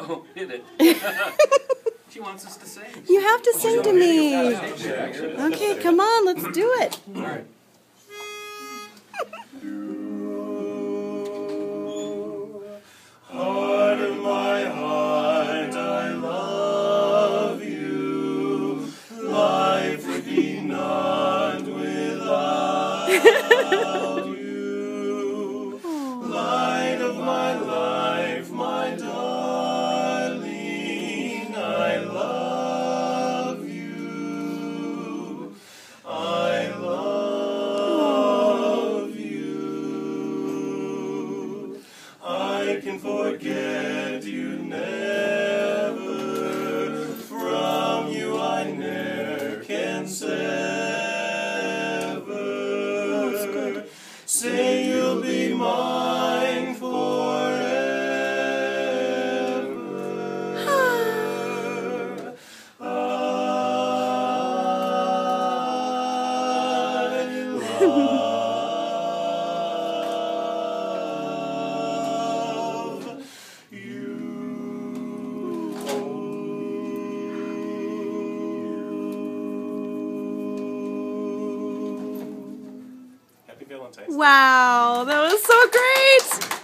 Oh, hit it. She wants us to sing. You have to sing to me. Yeah. Okay, come on, let's do it. All right. Heart of my heart, I love you. Life would be not without you. Light of my life, my darling, I love you. I love you. I can forget you never. From you I ne'er can sever. Say you'll be mine forever. I love you. Happy Valentine's Day. Wow, that was so great.